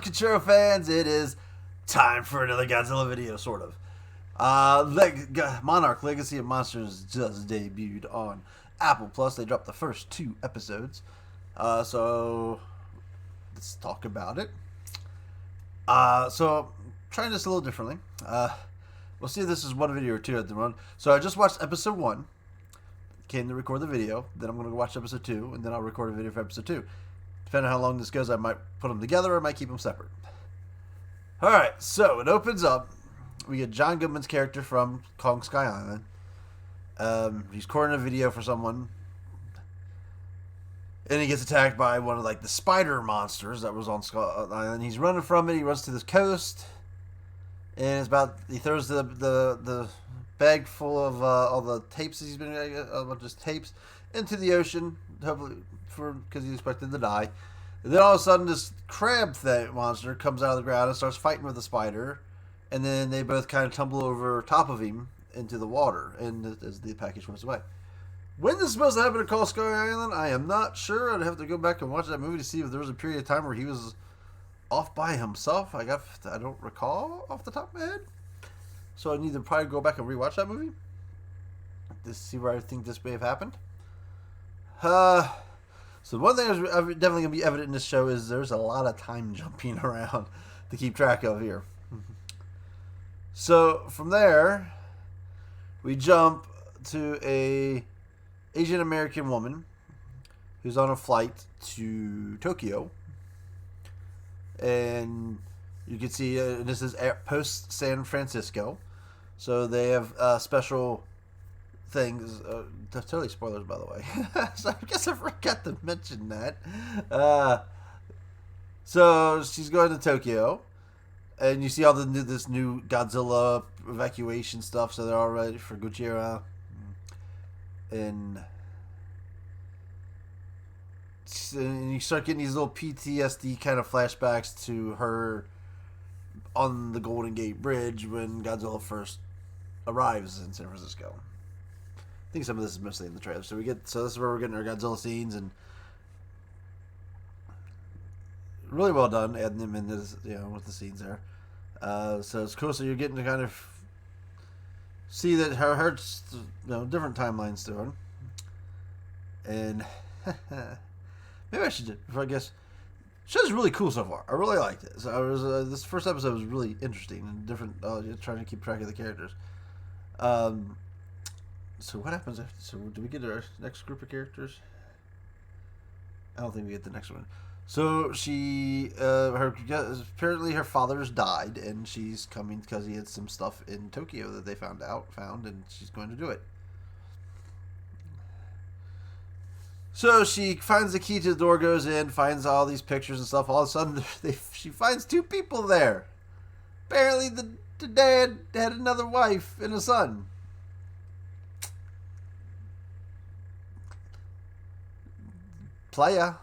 Cachorro fans, it is time for another Godzilla video, sort of. Monarch Legacy of Monsters just debuted on Apple Plus. They dropped the first 2 episodes. So let's talk about it. So trying this a little differently. We'll see if this is one video or 2 at the run. So I just watched episode 1. Came to record the video. Then I'm going to watch episode 2, and then I'll record a video for episode 2. Depending on how long this goes, I might put them together or I might keep them separate. Alright, so it opens up. We get John Goodman's character from Kong Sky Island. He's recording a video for someone. And he gets attacked by one of the spider monsters that was on Sky Island. He's running from it. He runs to this coast. And he throws the bag full of all the tapes he's been, a bunch of tapes, into the ocean. Hopefully, because he's expected to die. And then all of a sudden, this crab monster comes out of the ground and starts fighting with the spider. And then they both kind of tumble over top of him into the water, and as the package runs away. When this is supposed to happen to Call Sky Island, I am not sure. I'd have to go back and watch that movie to see if there was a period of time where he was off by himself. I don't recall off the top of my head. So I need to probably go back and rewatch that movie to see where I think this may have happened. So one thing that's definitely going to be evident in this show is there's a lot of time jumping around to keep track of here. So from there, we jump to a Asian American woman who's on a flight to Tokyo, and you can see this is post San Francisco, so they have special things. Totally spoilers, by the way. So I guess I forgot to mention that. So she's going to Tokyo. And you see all this new Godzilla evacuation stuff, so they're all ready for Gojira. And you start getting these little PTSD kind of flashbacks to her on the Golden Gate Bridge when Godzilla first arrives in San Francisco. I think some of this is mostly in the trailer. So this is where we're getting our Godzilla scenes, and really well done, adding them in this, with the scenes there. So it's cool. So you're getting to kind of see that her different timelines to her. And maybe I should, I guess, show's really cool so far. I really liked it. So this first episode was really interesting and different. Trying to keep track of the characters. So what happens after? So do we get our next group of characters? I don't think we get the next one. So she, apparently her father's died, and she's coming because he had some stuff in Tokyo that they found, and she's going to do it. So she finds the key to the door, goes in, finds all these pictures and stuff. All of a sudden, she finds 2 people there. Apparently, the dad had another wife and a son. Playa.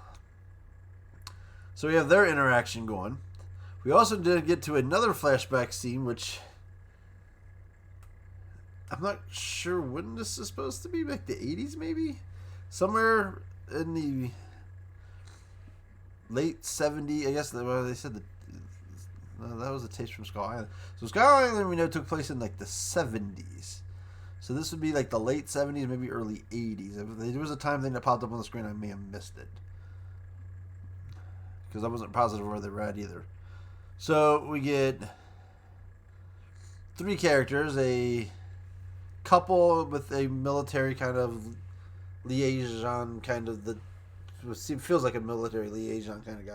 So we have their interaction going. We also did get to another flashback scene, which I'm not sure when this is supposed to be. Like the 80s, maybe? Somewhere in the late 70s. I guess they said that was a taste from Skull Island. So Skull Island, we know, took place in the 70s. So this would be the late 70s, maybe early 80s. If there was a time thing that popped up on the screen, I may have missed it, because I wasn't positive where they were at either. So we get 3 characters, a couple with a military kind of liaison, feels like a military liaison kind of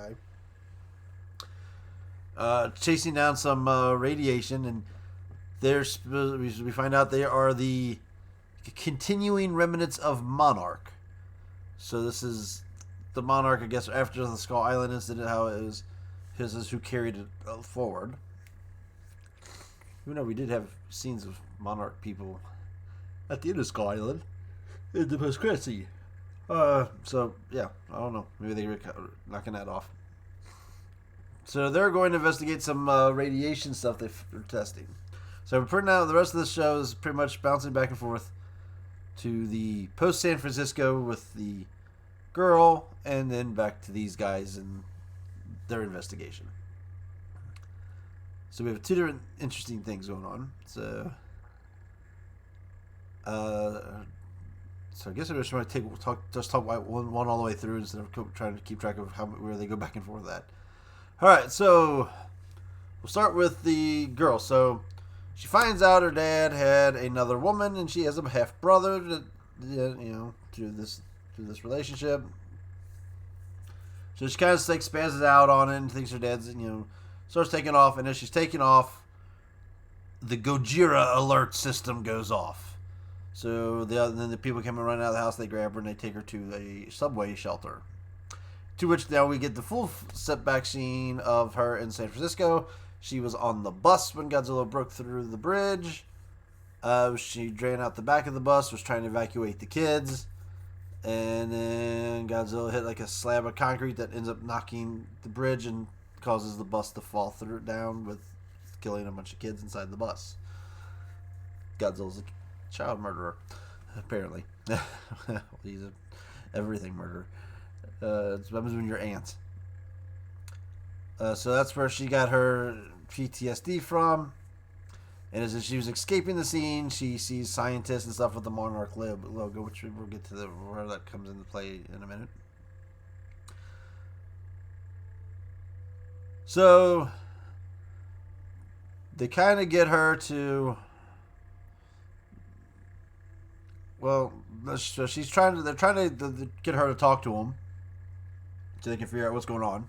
guy, chasing down some radiation, and we find out they are the continuing remnants of Monarch. So this is the Monarch, I guess, after the Skull Island incident, how it was his is who carried it forward. Even though we did have scenes of Monarch people at the end of Skull Island in the post-credits scene. So yeah, I don't know. Maybe they were knocking that off. So they're going to investigate some radiation stuff they're testing. So we're putting out the rest of the show is pretty much bouncing back and forth to the post San Francisco with the girl, and then back to these guys and their investigation. So we have two different interesting things going on. So I guess I just want to talk one all the way through instead of trying to keep track of where they go back and forth at. All right, so we'll start with the girl. So she finds out her dad had another woman, and she has a half brother. Through this relationship. So she kind of expands it out on it and thinks her dad's starts taking off, and as she's taking off, the Gojira alert system goes off. So then the people come and run out of the house, they grab her and they take her to a subway shelter. To which now we get the full setback scene of her in San Francisco. She was on the bus when Godzilla broke through the bridge. She ran out the back of the bus, was trying to evacuate the kids. And then Godzilla hit like a slab of concrete that ends up knocking the bridge and causes the bus to fall down with killing a bunch of kids inside the bus. Godzilla's a child murderer, apparently. He's a everything murderer. It's what happens when you're ants. So that's where she got her PTSD from. And as she was escaping the scene, she sees scientists and stuff with the Monarch logo, which we'll get to where that comes into play in a minute. So they kind of get her to, well, they're trying to get her to talk to him so they can figure out what's going on.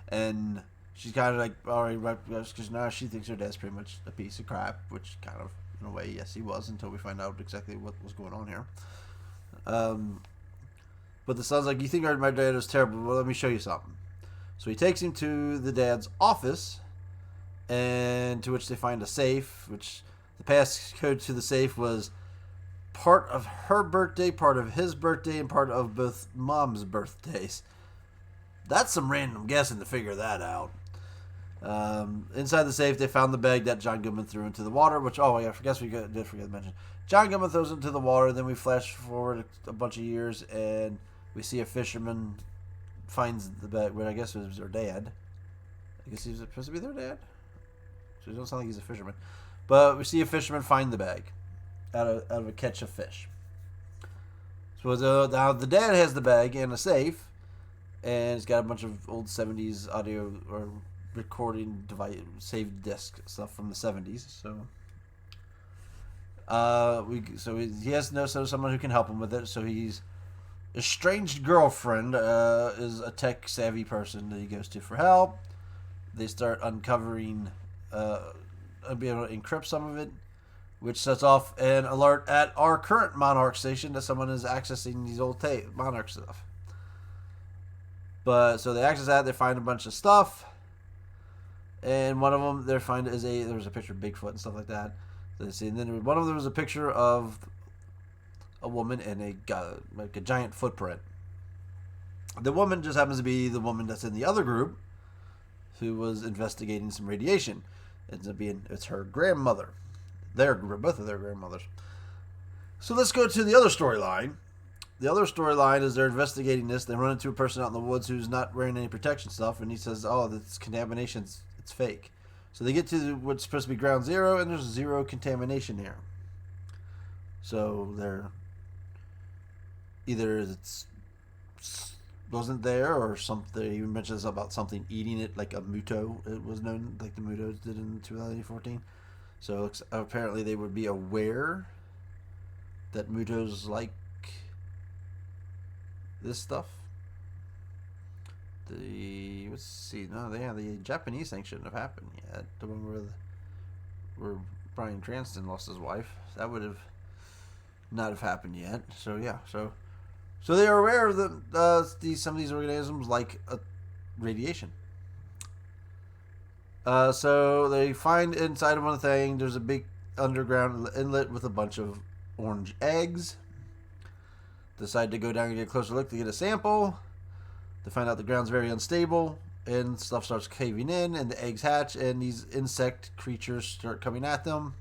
And she's kind of like, all right, because now she thinks her dad's pretty much a piece of crap, which kind of, in a way, yes, he was, until we find out exactly what was going on here. But the son's like, you think my dad is terrible? Well, let me show you something. So he takes him to the dad's office, and to which they find a safe, which the passcode to the safe was part of her birthday, part of his birthday, and part of both mom's birthdays. That's some random guessing to figure that out. Inside the safe, they found the bag that John Goodman threw into the water, which, I guess we did forget to mention. John Goodman throws it into the water, then we flash forward a bunch of years, and we see a fisherman finds the bag, what I guess was their dad. I guess he's supposed to be their dad? So it doesn't sound like he's a fisherman. But we see a fisherman find the bag out of a catch of fish. So now the dad has the bag in a safe, and it's got a bunch of old 70s audio or recording device, saved disc stuff from the 70s. So he has to know someone who can help him with it. So his estranged girlfriend is a tech savvy person that he goes to for help. They start uncovering, be able to encrypt some of it, which sets off an alert at our current Monarch station that someone is accessing these old Monarch stuff. But so they access that, they find a bunch of stuff, and one of them they find there was a picture of Bigfoot and stuff like that. So they see, and then one of them was a picture of a woman and a giant footprint. The woman just happens to be the woman that's in the other group, who was investigating some radiation. It's her grandmother, both of their grandmothers. So let's go to the other storyline. The other storyline is they're investigating this. They run into a person out in the woods who's not wearing any protection stuff, and he says, "Oh, this contamination's it's fake." So they get to what's supposed to be ground zero, and there's zero contamination here. So they're either it's wasn't there or something. He mentions about something eating it, like a Muto. It was known like the Mutos did in 2014. So apparently they would be aware that Mutos like this stuff. The Japanese thing shouldn't have happened yet. The one where Bryan Cranston lost his wife. That would have not have happened yet. So yeah, so they are aware of some of these organisms like radiation. So they find inside of one thing there's a big underground inlet with a bunch of orange eggs. Decide to go down and get a closer look to get a sample. They find out the ground's very unstable and stuff starts caving in and the eggs hatch and these insect creatures start coming at them.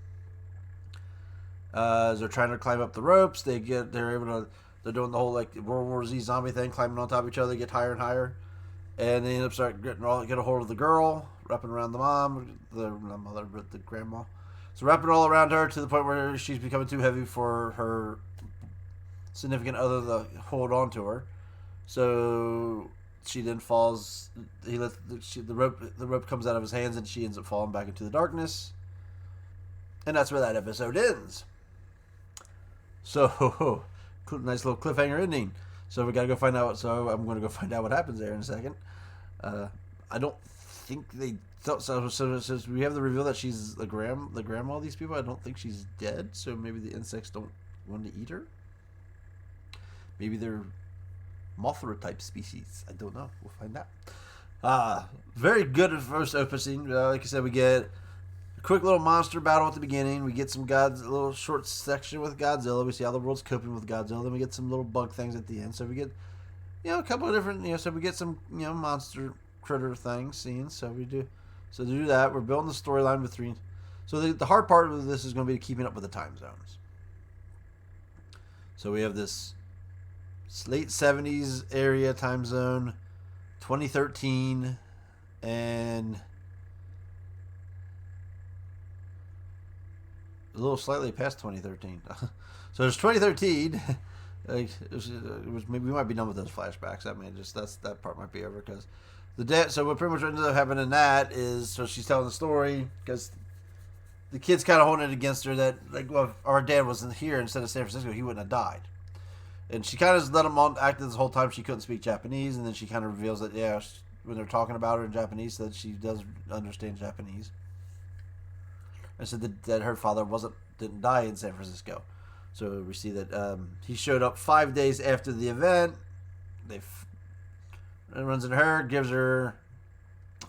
As they're trying to climb up the ropes, they're doing the whole like World War Z zombie thing, climbing on top of each other, get higher and higher, and they end up get a hold of the girl, wrapping around the mom, not mother, but the grandma. So wrapping all around her to the point where she's becoming too heavy for her significant other to hold on to her. So she then falls. The rope comes out of his hands, and she ends up falling back into the darkness. And that's where that episode ends. So, nice little cliffhanger ending. So we gotta go find out. So I'm gonna go find out what happens there in a second. I don't think they thought so. So we have the reveal that she's the grandma of these people. I don't think she's dead. So maybe the insects don't want to eat her. Maybe they're Mothra type species. I don't know. We'll find out. Very good at first opening. Like I said, we get a quick little monster battle at the beginning. We get a little short section with Godzilla. We see how the world's coping with Godzilla. Then we get some little bug things at the end. So we get, a couple of different, so we get some, monster critter things scenes. So we do. So to do that, we're building the storyline with three. So the hard part of this is going to be keeping up with the time zones. So we have this late 70s area time zone, 2013, and a little slightly past 2013. So there's 2013. Maybe we might be done with those flashbacks. That part might be over because the dad. So what pretty much ended up happening in that is, so she's telling the story because the kid's kind of holding it against her that if our dad wasn't here instead of San Francisco, he wouldn't have died. And she kind of let him on act this whole time she couldn't speak Japanese, and then she kind of reveals that when they're talking about her in Japanese, that she does understand Japanese. And said that her father didn't die in San Francisco. So we see that he showed up 5 days after the event. Runs into her, gives her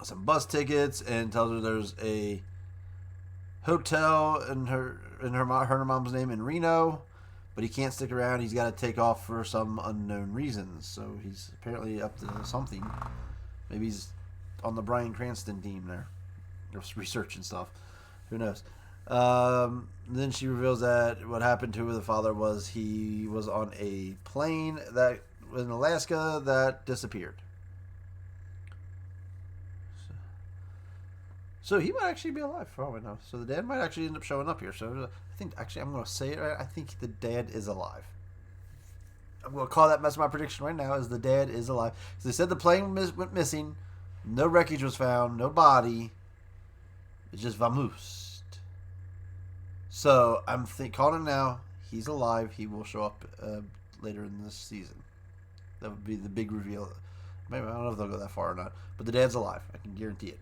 some bus tickets, and tells her there's a hotel in her mom's name in Reno. But he can't stick around. He's got to take off for some unknown reasons. So he's apparently up to something. Maybe he's on the Bryan Cranston team there. Just researching stuff. Who knows? Then she reveals that what happened to the father was he was on a plane that in Alaska that disappeared. So he might actually be alive for all we know. So the dad might actually end up showing up here. So I think, actually, I'm going to say it right. I think the dad is alive. I'm going to call that my prediction right now is the dad is alive. So they said the plane went missing. No wreckage was found. No body. It's just vamoosed. So I'm calling it now. He's alive. He will show up later in this season. That would be the big reveal. Maybe I don't know if they'll go that far or not. But the dad's alive. I can guarantee it.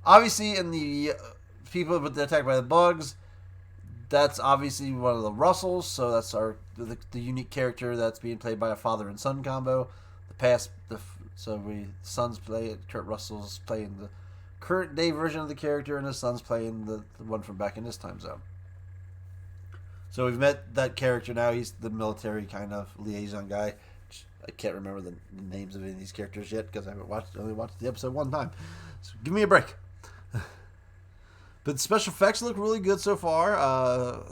Obviously, in the people with the attacked by the bugs, that's obviously one of the Russells. So that's the unique character that's being played by a father and son combo. Son's play Kurt Russell's playing the current day version of the character, and his son's playing the one from back in this time zone. So we've met that character now. He's the military kind of liaison guy. I can't remember the names of any of these characters yet because I only watched the episode one time. So give me a break. But the special effects look really good so far.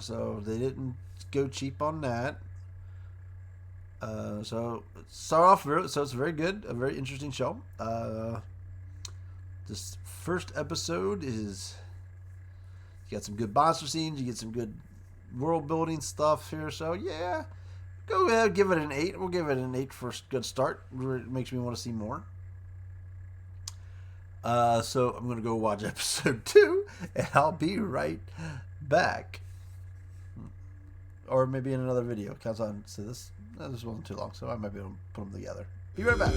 So they didn't go cheap on that. So start off, so it's very good, a very interesting show. This first episode is you got some good monster scenes, you get some good world building stuff here. So yeah. Go ahead, give it an 8. We'll give it an 8 for a good start. It makes me want to see more. So I'm going to go watch episode 2, and I'll be right back. Or maybe in another video. Counts on. So this wasn't too long, so I might be able to put them together. Be right back.